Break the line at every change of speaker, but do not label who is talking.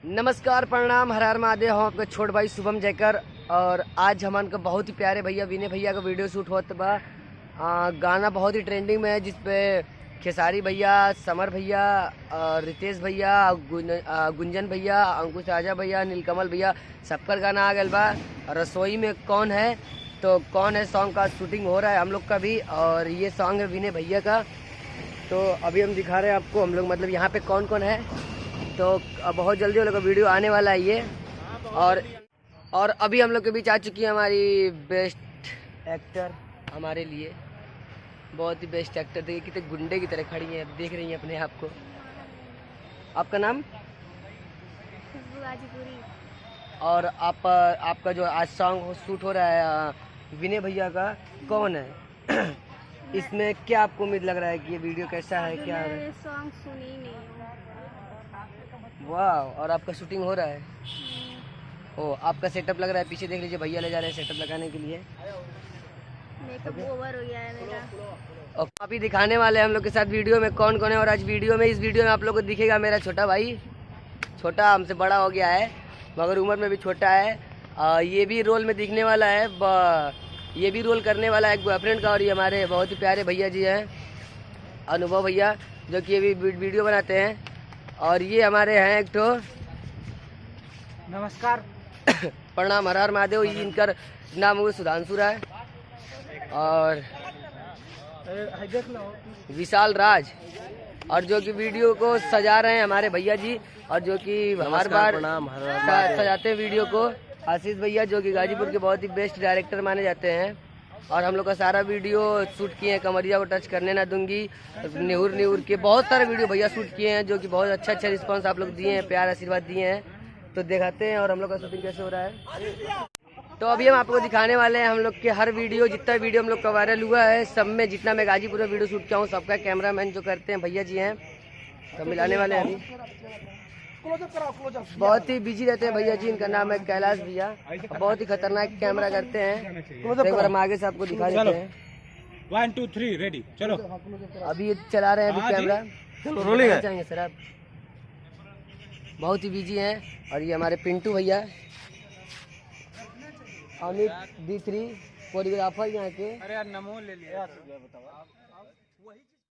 नमस्कार, प्रणाम, हर हर महादेव। हम आपका छोट भाई शुभम जयकर। और आज हमान का बहुत ही प्यारे भैया विनय भैया का वीडियो शूट होता बा। गाना बहुत ही ट्रेंडिंग में है, जिसपे खेसारी भैया, समर भैया, रितेश भैया, गुंजन भैया, अंकुश राजा भैया, नीलकमल भैया, सबका गाना आ गया बा। रसोई में कौन है तो कौन है सॉन्ग का शूटिंग हो रहा है हम लोग का भी। और ये सॉन्ग है विनय भैया का। तो अभी हम दिखा रहे हैं आपको हम लोग मतलब यहाँ पे कौन कौन है। तो बहुत जल्दी हम लोग का वीडियो आने वाला है ये। और अभी हम लोग के बीच आ चुकी है हमारी बेस्ट एक्टर। हमारे लिए बहुत ही बेस्ट एक्टर। देखिए कितने गुंडे की तरह खड़ी हैं, देख रही हैं अपने आप को। आपका नाम? और आपका जो आज सॉन्ग शूट हो रहा है विनय भैया का, कौन है? इसमें क्या आपको उम्मीद लग रहा है कि ये वीडियो कैसा है? क्या है
सॉन्ग सुनी नहीं हूँ।
वाह, और आपका शूटिंग हो रहा है? ओ, आपका सेटअप लग रहा है, पीछे देख लीजिए भैया ले जा रहे हैं सेटअप लगाने के लिए।
मेकअप ओवर हो गया है मेरा।
और अभी दिखाने वाले हैं हम लोग के साथ वीडियो में कौन कौन है। और आज इस वीडियो में आप लोग को दिखेगा मेरा छोटा भाई। छोटा हमसे बड़ा हो गया है मगर उम्र में भी छोटा है। ये भी रोल में दिखने वाला है। ये भी रोल करने वाला है एक बॉयफ्रेंड का। और ये हमारे बहुत ही प्यारे भैया जी हैं, अनुभव भैया, जो कि ये भी वीडियो बनाते हैं। और ये हमारे हैं एक तो
नमस्कार
प्रणाम, हर हर महादेव। इनका नाम हुआ सुधांशु राय और विशाल राज। और जो कि वीडियो को सजा रहे हैं हमारे भैया जी, और जो कि हर बार सजाते हैं वीडियो को, आशीष भैया, जो कि गाजीपुर के बहुत ही बेस्ट डायरेक्टर माने जाते हैं। और हम लोग का सारा वीडियो शूट किए हैं, कमरिया को टच करने ना दूंगी, निहुर के बहुत सारे वीडियो भैया शूट किए हैं, जो कि बहुत अच्छा रिस्पांस आप लोग दिए हैं, प्यार आशीर्वाद दिए हैं। तो दिखाते हैं और हम लोग का शूटिंग कैसे हो रहा है। तो अभी हम आपको दिखाने वाले हैं हम लोग के हर वीडियो, जितना वीडियो हम लोग का वायरल हुआ है सब में, जितना मैं गाजीपुर में वीडियो शूट किया हूँ सबका कैमरामैन जो करते हैं भैया जी हैं, सब मिलाने वाले हैं अभी। बहुत ही बिजी रहते हैं भैया जी। इनका नाम है कैलाश भैया, बहुत ही खतरनाक कैमरा करते हैं। एक बार हम आगे से आपको दिखा देते हैं।
1 2 3 रेडी, चलो।
अभी ये चला रहे हैं अभी कैमरा।
चलो रोलिंग है।
चाहिए सर आप, बहुत ही बिजी हैं। और ये हमारे पिंटू भैया, अमित D3 कोरियोग्राफर यहाँ के।
अरे यार नमो ले लिया, बताओ।